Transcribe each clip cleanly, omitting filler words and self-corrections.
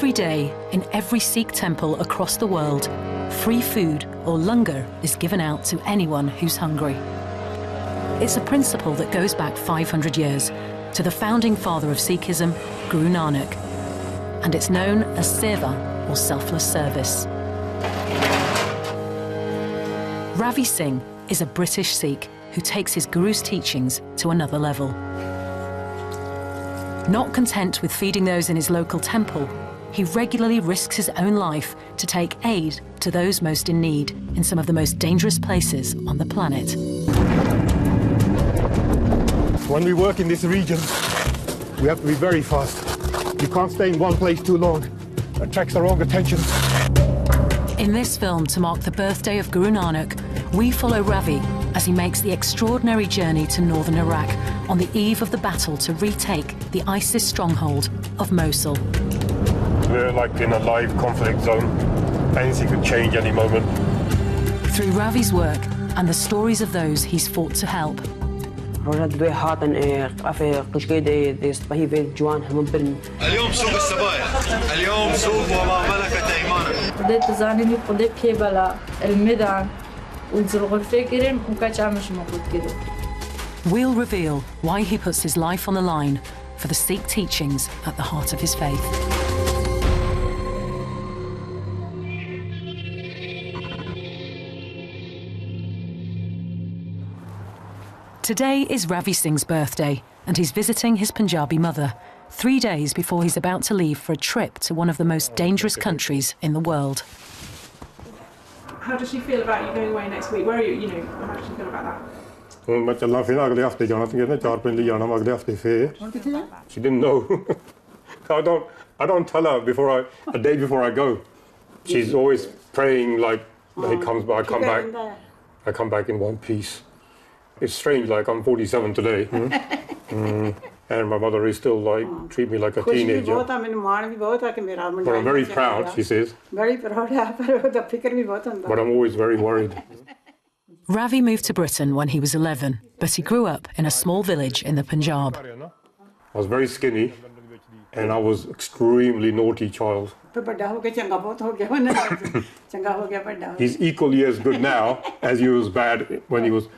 Every day, in every Sikh temple across the world, free food, or langar, is given out to anyone who's hungry. It's a principle that goes back 500 years to the founding father of Sikhism, Guru Nanak, and it's known as seva, or selfless service. Ravi Singh is a British Sikh who takes his Guru's teachings to another level. Not content with feeding those in his local temple, he regularly risks his own life to take aid to those most in need in some of the most dangerous places on the planet. When we work in this region, we have to be very fast. You can't stay in one place too long. It attracts the wrong attention. In this film, to mark the birthday of Guru Nanak, we follow Ravi as he makes the extraordinary journey to northern Iraq on the eve of the battle to retake the ISIS stronghold of Mosul. We're like in a live conflict zone. Anything could change any moment. Through Ravi's work and the stories of those he's fought to help, we'll reveal why he puts his life on the line for the Sikh teachings at the heart of his faith. Today is Ravi Singh's birthday, and he's visiting his Punjabi mother, 3 days before he's about to leave for a trip to one of the most dangerous countries in the world. How does she feel about you going away next week? Where are you, how does she feel about that? She didn't know. I don't tell her a day before I go. She's always praying like he comes back, I come back in one piece. It's strange, like I'm 47 today. And my mother is still like, treat me like a teenager. But I'm very proud, she says. Very proud, but I'm always very worried. Ravi moved to Britain when he was 11, but he grew up in a small village in the Punjab. I was very skinny, and I was extremely naughty child. He's equally as good now as he was bad when he was.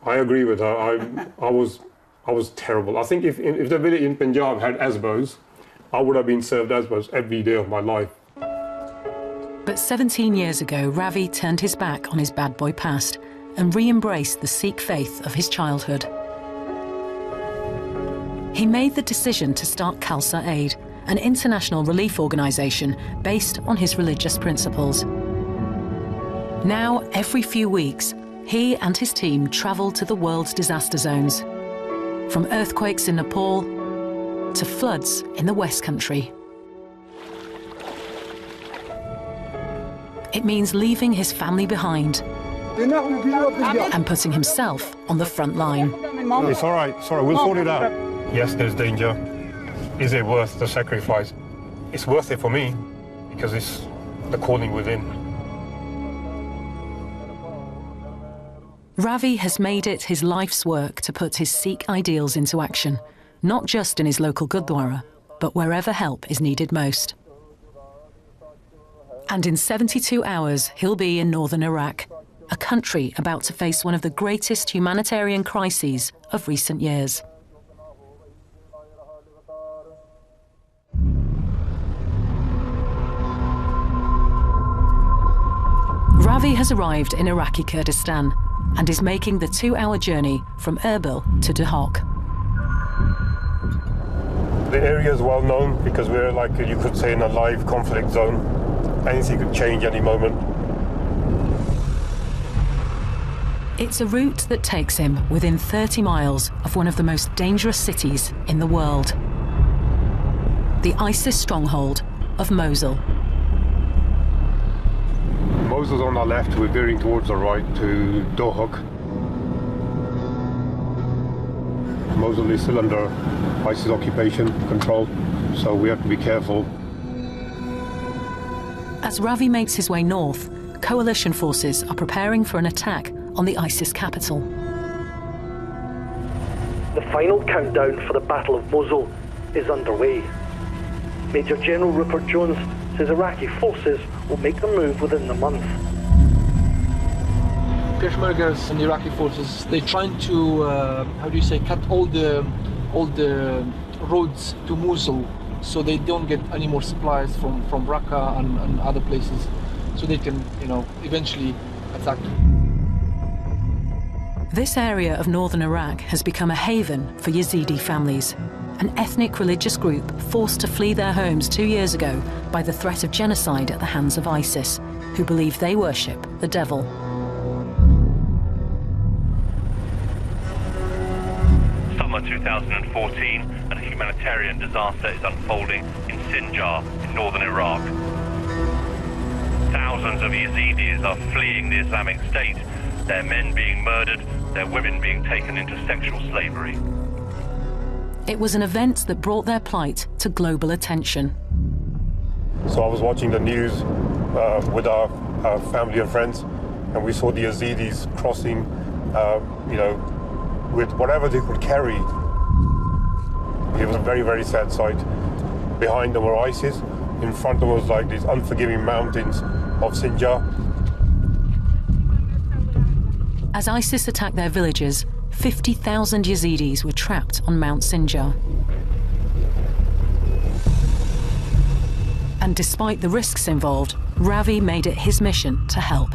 I agree with her. I was terrible. I think if the village in Punjab had asbos, I would have been served asbos every day of my life. But 17 years ago, Ravi turned his back on his bad boy past and re-embraced the Sikh faith of his childhood. He made the decision to start Khalsa Aid, an international relief organisation based on his religious principles. Now, every few weeks, he and his team travel to the world's disaster zones, from earthquakes in Nepal to floods in the West Country. It means leaving his family behind and putting himself on the front line. It's all right, we'll sort it out. Yes, there's danger. Is it worth the sacrifice? It's worth it for me, because it's the calling within. Ravi has made it his life's work to put his Sikh ideals into action, not just in his local Gurdwara, but wherever help is needed most. And in 72 hours, he'll be in northern Iraq, a country about to face one of the greatest humanitarian crises of recent years. Ravi has arrived in Iraqi Kurdistan and is making the 2-hour journey from Erbil to Duhok. The area is well known because we're like, you could say, in a live conflict zone. Anything could change any moment. It's a route that takes him within 30 miles of one of the most dangerous cities in the world, the ISIS stronghold of Mosul. Mosul's on our left, we're veering towards the right to Dohuk. Mosul is still under ISIS occupation control, so we have to be careful. As Ravi makes his way north, coalition forces are preparing for an attack on the ISIS capital. The final countdown for the Battle of Mosul is underway. Major General Rupert Jones says Iraqi forces will make the move within the month. Peshmergas and Iraqi forces, they're trying to, cut all the roads to Mosul, so they don't get any more supplies from Raqqa and other places, so they can, eventually attack. This area of northern Iraq has become a haven for Yazidi families, an ethnic religious group forced to flee their homes 2 years ago by the threat of genocide at the hands of ISIS, who believe they worship the devil. Summer 2014, and a humanitarian disaster is unfolding in Sinjar, in northern Iraq. Thousands of Yazidis are fleeing the Islamic State, their men being murdered, their women being taken into sexual slavery. It was an event that brought their plight to global attention. So I was watching the news with our family and friends, and we saw the Yazidis crossing, with whatever they could carry. It was a very, very sad sight. Behind them were ISIS. In front of us was like these unforgiving mountains of Sinjar. As ISIS attacked their villages, 50,000 Yazidis were trapped on Mount Sinjar. And despite the risks involved, Ravi made it his mission to help.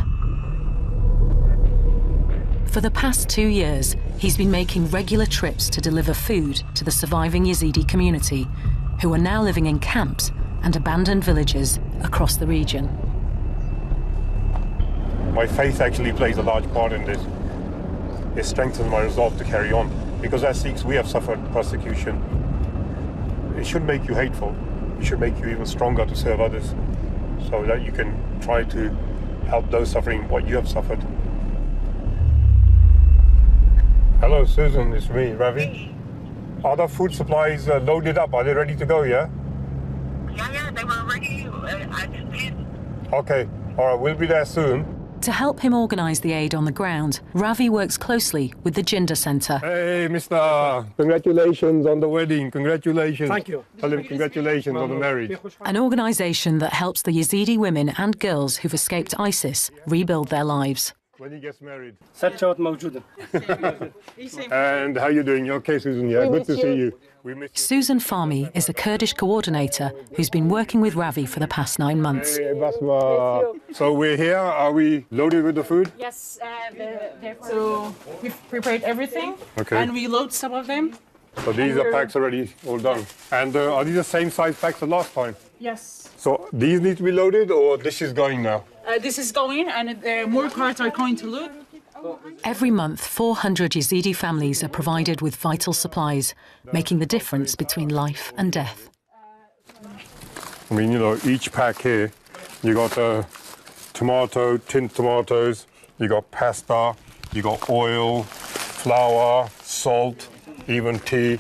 For the past 2 years, he's been making regular trips to deliver food to the surviving Yazidi community, who are now living in camps and abandoned villages across the region. My faith actually plays a large part in this. It strengthens my resolve to carry on, because as Sikhs we have suffered persecution. It should make you hateful. It should make you even stronger to serve others, so that you can try to help those suffering what you have suffered. Hello Susan, it's me, Ravi. Are the food supplies loaded up? Are they ready to go, yeah? Yeah, they were ready. I just did. Okay, all right, we'll be there soon. To help him organise the aid on the ground, Ravi works closely with the Jinder Centre. Hey, Mr. Congratulations on the wedding. Congratulations. Thank you. Tell him congratulations on the marriage. An organisation that helps the Yazidi women and girls who've escaped ISIS rebuild their lives. When he gets married. موجودة. And how you doing? You okay, Susan? Yeah, good to see you. We miss you. Susan Farmi is a Kurdish coordinator who's been working with Ravi for the past 9 months. Hey, Basma. So we're here. Are we loaded with the food? Yes, so we've prepared everything, Okay. and we load some of them. So these are packs already all done. And are these the same size packs as last time? Yes. So these need to be loaded, or this is going now? This is going, and more carts are going to load. Every month, 400 Yazidi families are provided with vital supplies, making the difference between life and death. I mean, each pack here, you got tomato, tinned tomatoes, you got pasta, you got oil, flour, salt, even tea.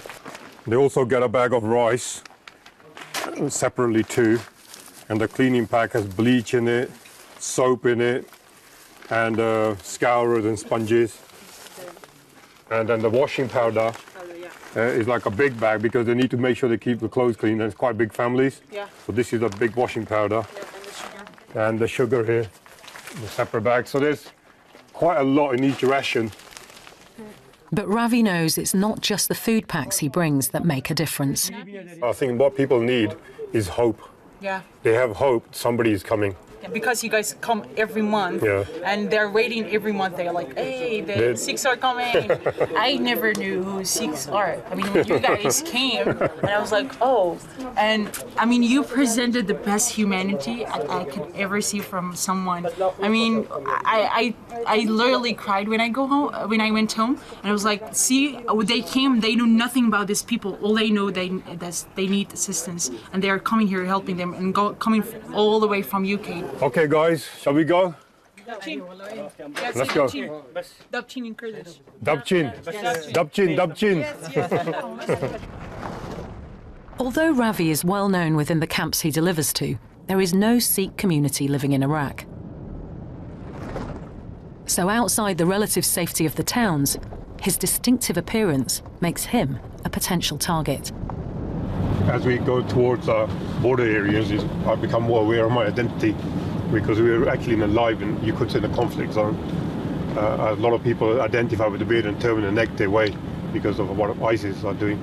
They also get a bag of rice separately too. And the cleaning pack has bleach in it, soap in it, and scourers and sponges. And then the washing powder is like a big bag, because they need to make sure they keep the clothes clean, and it's quite big families. Yeah. So this is a big washing powder. And the sugar here, the separate bag. So there's quite a lot in each ration. But Ravi knows it's not just the food packs he brings that make a difference. I think what people need is hope. Yeah. They have hope somebody is coming. Because you guys come every month, Yeah. and they're waiting every month. They're like, hey, the Sikhs are coming. I never knew who Sikhs are. I mean, when you guys came, and I was like, oh. And I mean, you presented the best humanity I could ever see from someone. I mean, I literally cried when I went home, and I was like, see, they came, they know nothing about these people. All they know they need assistance, and they are coming here helping them, and coming all the way from UK. Okay, guys, shall we go? Let's go. Dabchin in Kurdish. Dabchin. Dabchin, Dabchin. Although Ravi is well known within the camps he delivers to, there is no Sikh community living in Iraq. So outside the relative safety of the towns, his distinctive appearance makes him a potential target. as we go towards border areas, I've become more aware of my identity, because we're actually in a live, and you could say, the conflict zone. A lot of people identify with the beard and turban and neck their way because of what ISIS are doing.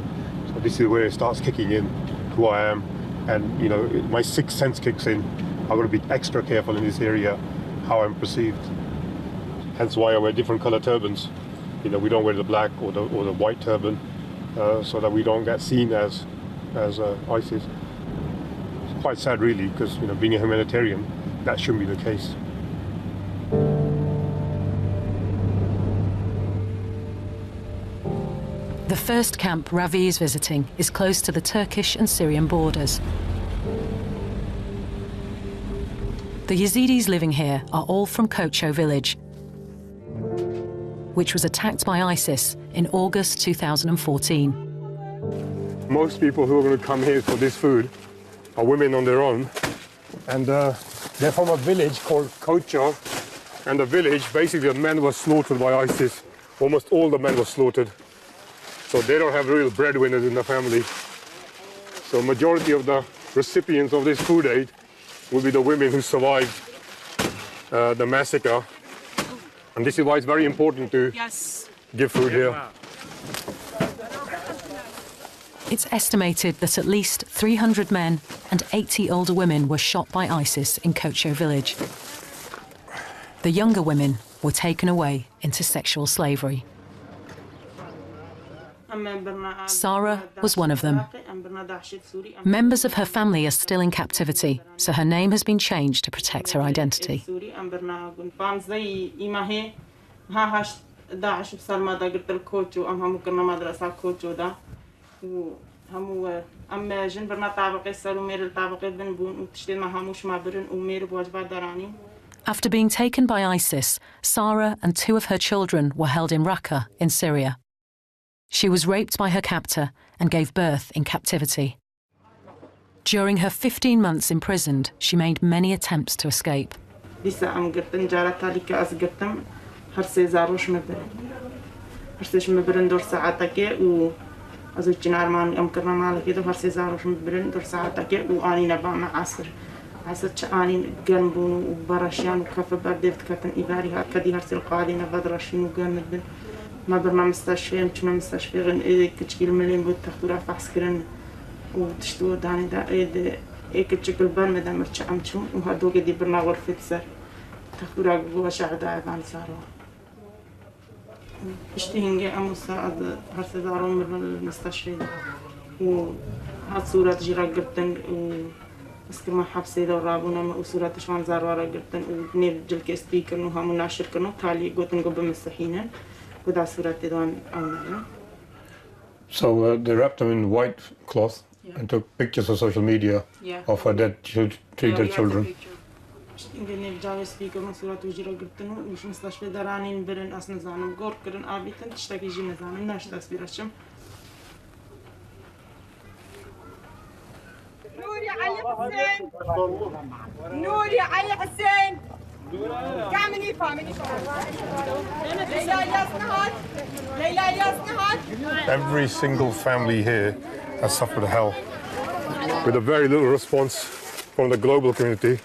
So this is where it starts kicking in, who I am, and you know, my sixth sense kicks in. I've got to be extra careful in this area, how I'm perceived. Hence why I wear different color turbans. You know, we don't wear the black or the white turban, so that we don't get seen as ISIS. It's quite sad, really, because you know, being a humanitarian, that shouldn't be the case. The first camp Ravi is visiting is close to the Turkish and Syrian borders. The Yazidis living here are all from Kocho village, which was attacked by ISIS in August 2014. Most people who are going to come here for this food are women on their own, and they're from a village called Kocho, and the village, basically the men were slaughtered by ISIS. Almost all the men were slaughtered. So they don't have real breadwinners in the family. So majority of the recipients of this food aid will be the women who survived the massacre. And this is why it's very important to give food here. It's estimated that at least 300 men and 80 older women were shot by ISIS in Kocho village. The younger women were taken away into sexual slavery. Sarah was one of them. Members of her family are still in captivity, so her name has been changed to protect her identity. After being taken by ISIS, Sarah and 2 of her children were held in Raqqa in Syria. She was raped by her captor and gave birth in captivity. During her 15 months imprisoned, she made many attempts to escape. ما برنا مستشفى يمكن مستشفى غن كتشكيل مليون بود تختورا فحسكرن وتشتو داني دا كتشكل بان مدام مرتشعمتشو وهادو قدي برنا غرفة سر تختورا قوة شعدا عبان سارو اشتهنجي أموسا هرسي دارو من المستشفى وهاد صورة جيرا قرتن اسكر ما حبسي دو رابونا وصورة شوان زاروارا قرتن وبنير جلك سبيكر وها مناشر كنو تالي قوتن قبل مستحينا. So they wrapped them in white cloth and took pictures on social media of her dead treated children. Every single family here has suffered hell with a very little response from the global community.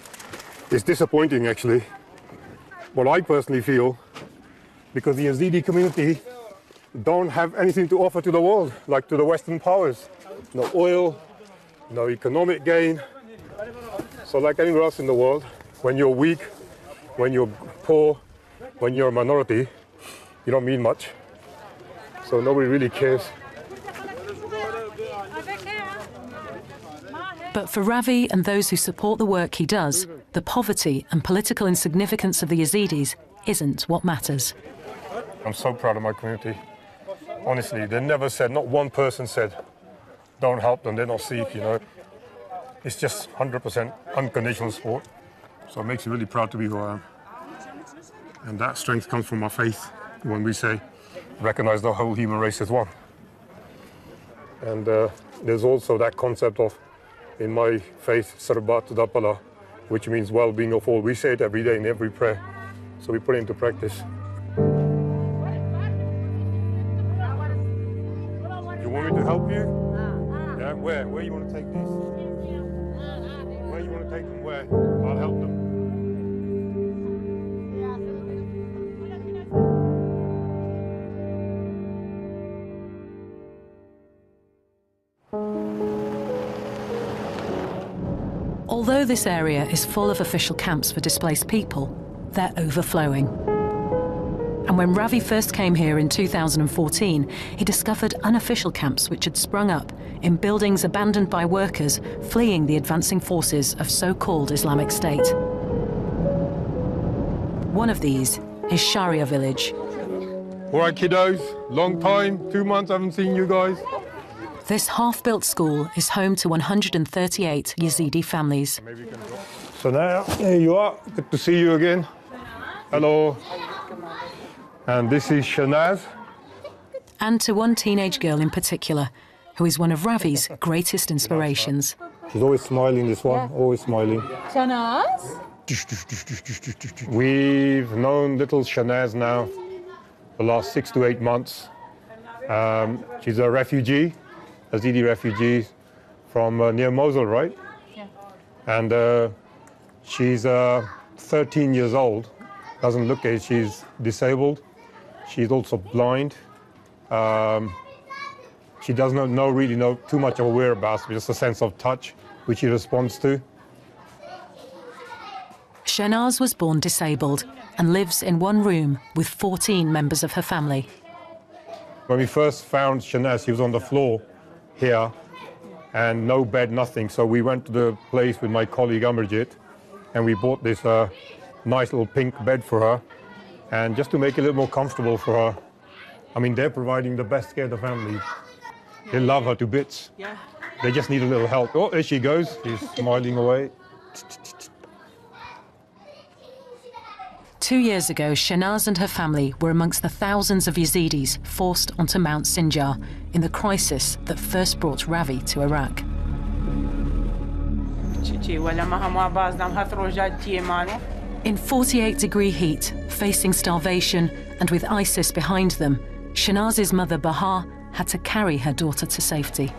It's disappointing, actually. What I personally feel, because the Yazidi community don't have anything to offer to the world, like to the Western powers. No oil, no economic gain. So like anywhere else in the world, when you're weak, when you're poor, when you're a minority, you don't mean much. So nobody really cares. But for Ravi and those who support the work he does, the poverty and political insignificance of the Yazidis isn't what matters. I'm so proud of my community. Honestly, they never said, not one person said, don't help them, they're not Sikh, you know. It's just 100% unconditional support. So it makes me really proud to be who I am. And that strength comes from our faith when we say, recognize the whole human race as one. And there's also that concept of, in my faith, Sarbat Dapala, which means well-being of all. We say it every day in every prayer. So we put it into practice. You want me to help you? Yeah? Where you want to take these? Where you want to take them? Where? I'll help them. Although this area is full of official camps for displaced people, they're overflowing. And when Ravi first came here in 2014, he discovered unofficial camps which had sprung up in buildings abandoned by workers fleeing the advancing forces of so-called Islamic State. One of these is Sharia village. All right, kiddos, long time, 2 months, I haven't seen you guys. This half-built school is home to 138 Yazidi families. So now, here you are. Good to see you again. Hello. And this is Shanaz. And to one teenage girl in particular, who is one of Ravi's greatest inspirations. She's always smiling, this one, always smiling. Shanaz? We've known little Shanaz now for the last 6 to 8 months. She's a refugee, a Yazidi refugee from near Mosul, right? Yeah. And she's 13 years old, doesn't look it, she's disabled. She's also blind. She does not really know too much of her whereabouts, just a sense of touch, which she responds to. Shanaz was born disabled and lives in one room with 14 members of her family. When we first found Shanaz, she was on the floor here, and no bed, nothing. So we went to the place with my colleague Amarjit, and we bought this nice little pink bed for her, and just to make it a little more comfortable for her. I mean, they're providing the best care to the family. They love her to bits. Yeah. They just need a little help. Oh, there she goes. She's smiling away. 2 years ago, Shanaz and her family were amongst the thousands of Yazidis forced onto Mount Sinjar in the crisis that first brought Ravi to Iraq. In 48-degree heat, facing starvation, and with ISIS behind them, Shanaz's mother Bahar had to carry her daughter to safety.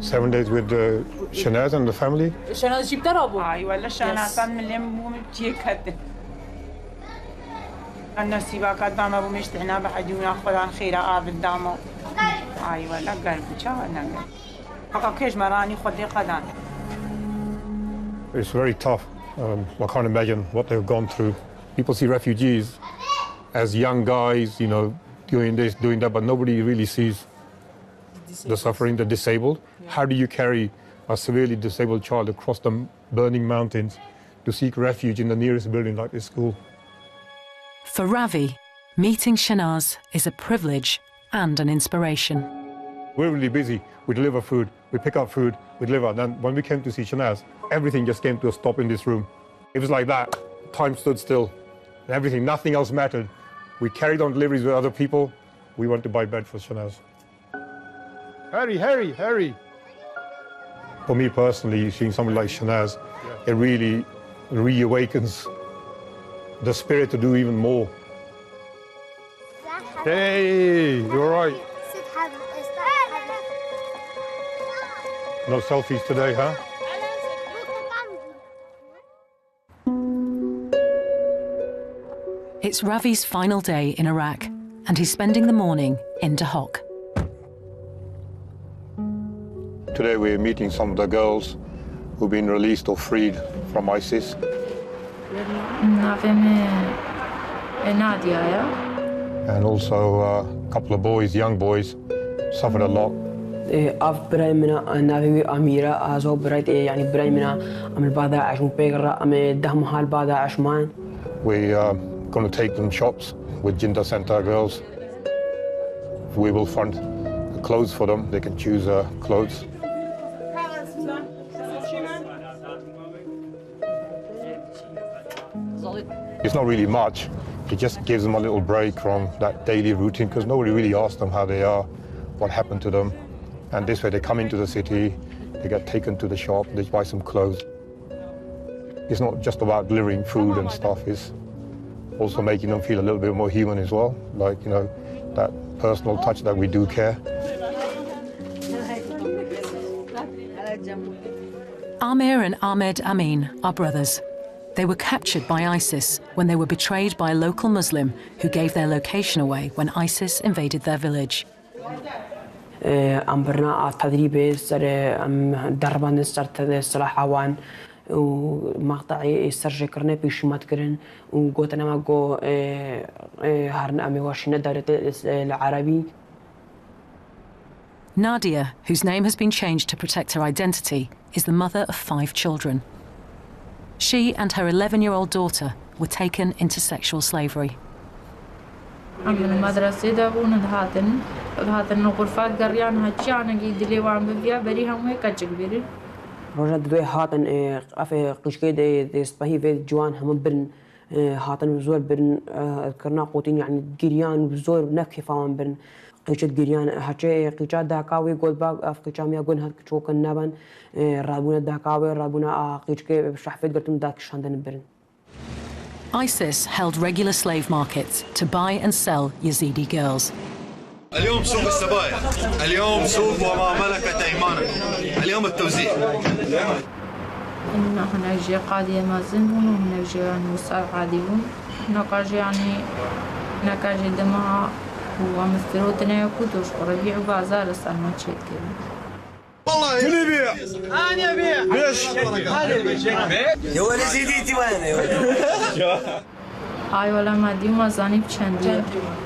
Seven days with Shanaz and the family? Shanaz جيب ضربه. It's very tough. I can't imagine what they've gone through. People see refugees as young guys, you know, doing this, doing that, but nobody really sees the suffering, the disabled. Yeah. How do you carry a severely disabled child across the burning mountains to seek refuge in the nearest building like this school? For Ravi, meeting Shanaz is a privilege and an inspiration. We're really busy. We deliver food, we pick up food, we deliver. And then when we came to see Shanaz, everything just came to a stop in this room. It was like that. Time stood still. Everything, nothing else mattered. We carried on deliveries with other people. We went to buy bread for Shanaz. Hurry, hurry, hurry. For me personally, seeing someone like Shanaz, it really reawakens the spirit to do even more. Hey, you're right. No selfies today, huh? It's Ravi's final day in Iraq, and he's spending the morning in Dahok. Today we're meeting some of the girls who've been released or freed from ISIS. And also a couple of boys, young boys, suffered a lot. We're going to take them shops with Jinda Center girls. We will fund clothes for them. They can choose clothes. It's not really much. It just gives them a little break from that daily routine because nobody really asks them how they are, what happened to them. And this way they come into the city, they get taken to the shop, they buy some clothes. it's not just about delivering food and stuff, it's also making them feel a little bit more human as well, like, you know, that personal touch that we do care. Amir and Ahmed Amin are brothers. They were captured by ISIS when they were betrayed by a local Muslim who gave their location away when ISIS invaded their village. أمبرنا التدريب سر دربان سر سلاح عوان ومقطعي سرج كرنا بيشمات كرن وقوتنا ما جو هرنا أمي واشنا دارت العربي. Nadia, whose name has been changed to protect her identity, is the mother of 5 children. She and her 11-year-old daughter were taken into sexual slavery. رجعت دوي هاتن أفي قشكي دي سباهي في جوان هم برن هاتن بزور برن كرنا قوتين يعني جريان بزور نكفي فاهم برن قيشت جريان هاتشي قيشات داكاوي قول باق أف قيشام يقول هات كشوك النبن رابونا داكاوي رابونا قيشكي بشحفيد قلتم داك شاندن برن. ISIS held regular slave markets to buy and sell Yazidi girls. اليوم سوق السبايا، اليوم سوق وما ملكت أيمانك، اليوم التوزيع. إن هنا جي قاضي مازنون وهنا جي يعني وصار قاضيون، هنا كاجي يعني هنا كاجي دماء ومستروتنا يكودوش وربيع وبازار الصار ما تشيت كده. والله من يبيع؟ أنا أبيع. ليش؟ يا ولد زيديتي وين يا ولد؟ هاي ولا ما دي ما زاني بشندي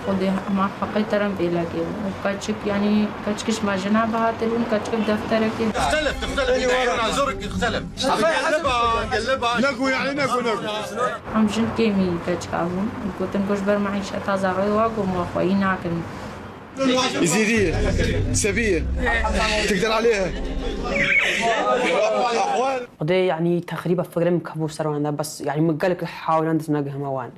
خدي ما حقي ترى بيلاقي وكاتشك يعني كاتشكش ما جناب هاتلون كاتشك بدفترك تختلف أنا زورك يختلف قلبها نقو يعني نقو هم جن كيمي كاتشكابون كنت نقول بر معيشة تازغي واقوم واخوي ناكل يزيدية سبية تقدر عليها قضية يعني تقريبا فكرة مكبو سروان بس يعني مقالك حاولان تناقها موان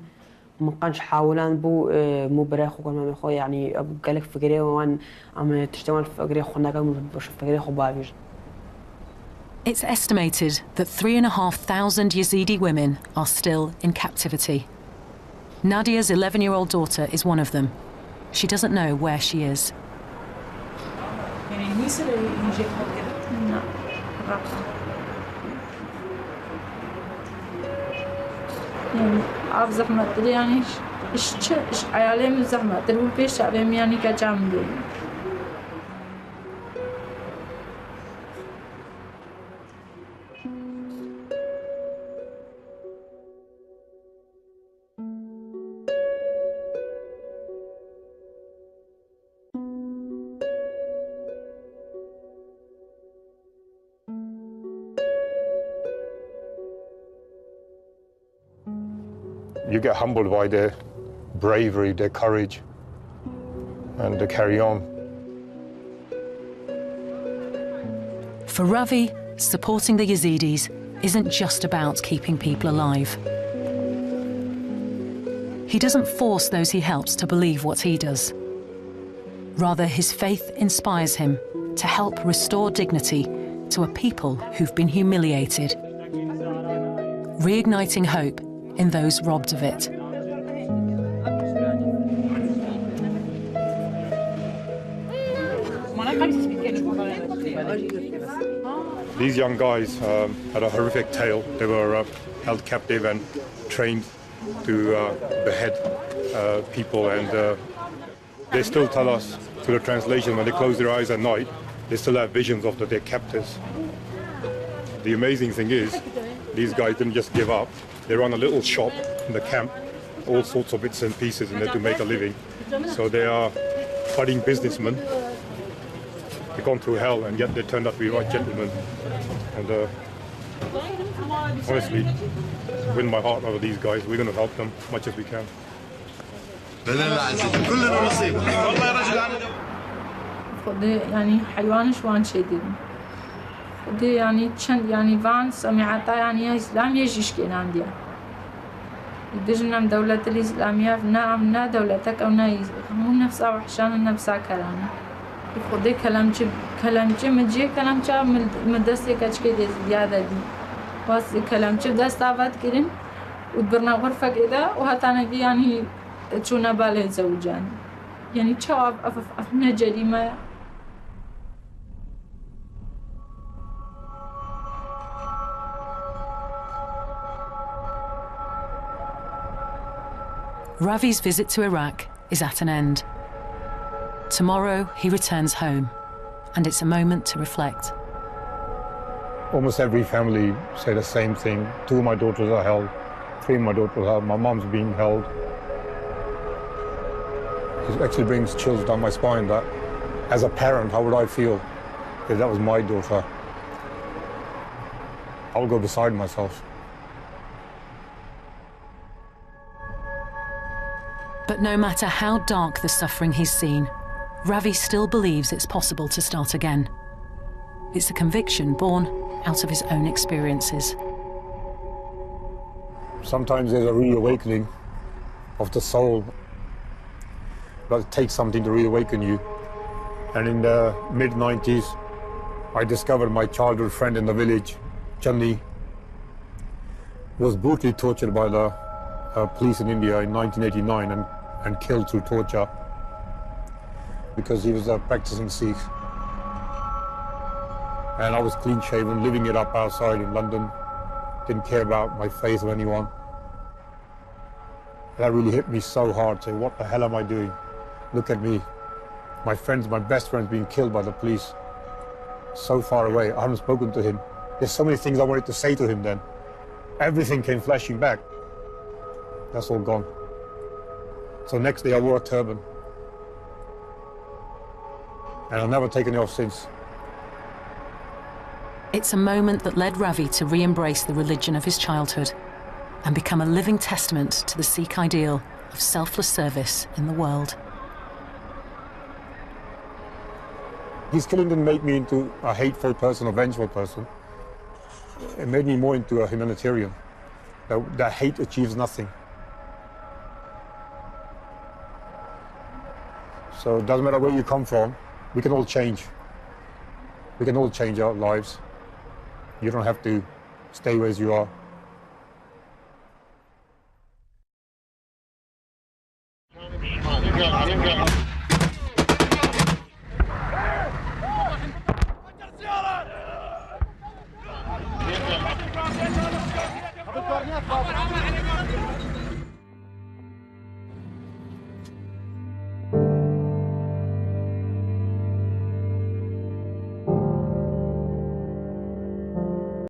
ما كانش حاولان بو مو براخو كل ما مخو يعني قالك فكرة وان أما تشتغل فكرة خناك مش فكرة خبابيج. It's estimated that 3,500 Yazidi women are still in captivity. Nadia's 11-year-old daughter is one of them. She doesn't know where she is. عارف زحمة يعني إيش عيالي من زحمة تلو بيش عبيم يعني كجامدين. You get humbled by their bravery, their courage, and they carry on. For Ravi, supporting the Yazidis isn't just about keeping people alive. He doesn't force those he helps to believe what he does. Rather, his faith inspires him to help restore dignity to a people who've been humiliated, reigniting hope in those robbed of it. These young guys had a horrific tale. They were held captive and trained to behead people, and they still tell us through the translation when they close their eyes at night, they still have visions of their captors. The amazing thing is, these guys didn't just give up. They run a little shop in the camp, all sorts of bits and pieces in there to make a living. So they are budding businessmen. They've gone through hell, and yet they turned out to be right gentlemen. And honestly, win my heart over these guys. We're going to help them as much as we can. خدي يعني حيوان شوان شديد. خدي يعني تشند يعني فان سمعتا يعني إسلام يجيش كنا عندي. يدجنا من دولة الإسلامية فنا دولتك أو نا هم نفسها وحشان نفسها كلامنا. خدي كلام جي مجي كلام جا مدرسة كأشكي زيادة دي. بس كلام شو ده استعبت كرين وتبرنا غرفة كده وهتانا دي يعني تشونا باله زوجان يعني شو أفنا جريمة. Ravi's visit to Iraq is at an end. Tomorrow he returns home, and it's a moment to reflect. Almost every family say the same thing. 2 of my daughters are held, 3 of my daughters are held, my mom's being held. It actually brings chills down my spine that as a parent, how would I feel if that was my daughter? I would go beside myself. But no matter how dark the suffering he's seen, Ravi still believes it's possible to start again. It's a conviction born out of his own experiences. Sometimes there's a reawakening of the soul, but it takes something to reawaken you. And in the mid-90s, I discovered my childhood friend in the village, Channi, was brutally tortured by the police in India in 1989 and killed through torture because he was a practicing Sikh. And I was clean-shaven, living it up outside in London, didn't care about my faith or anyone. That really hit me so hard, say, what the hell am I doing? Look at me. My friends, my best friends being killed by the police. So far away, I haven't spoken to him. There's so many things I wanted to say to him then. Everything came flashing back. That's all gone. So next day I wore a turban. And I've never taken it off since. It's a moment that led Ravi to re-embrace the religion of his childhood and become a living testament to the Sikh ideal of selfless service in the world. His killing didn't make me into a hateful person, a vengeful person. It made me more into a humanitarian. That hate achieves nothing. So it doesn't matter where you come from, we can all change. We can all change our lives. You don't have to stay where you are.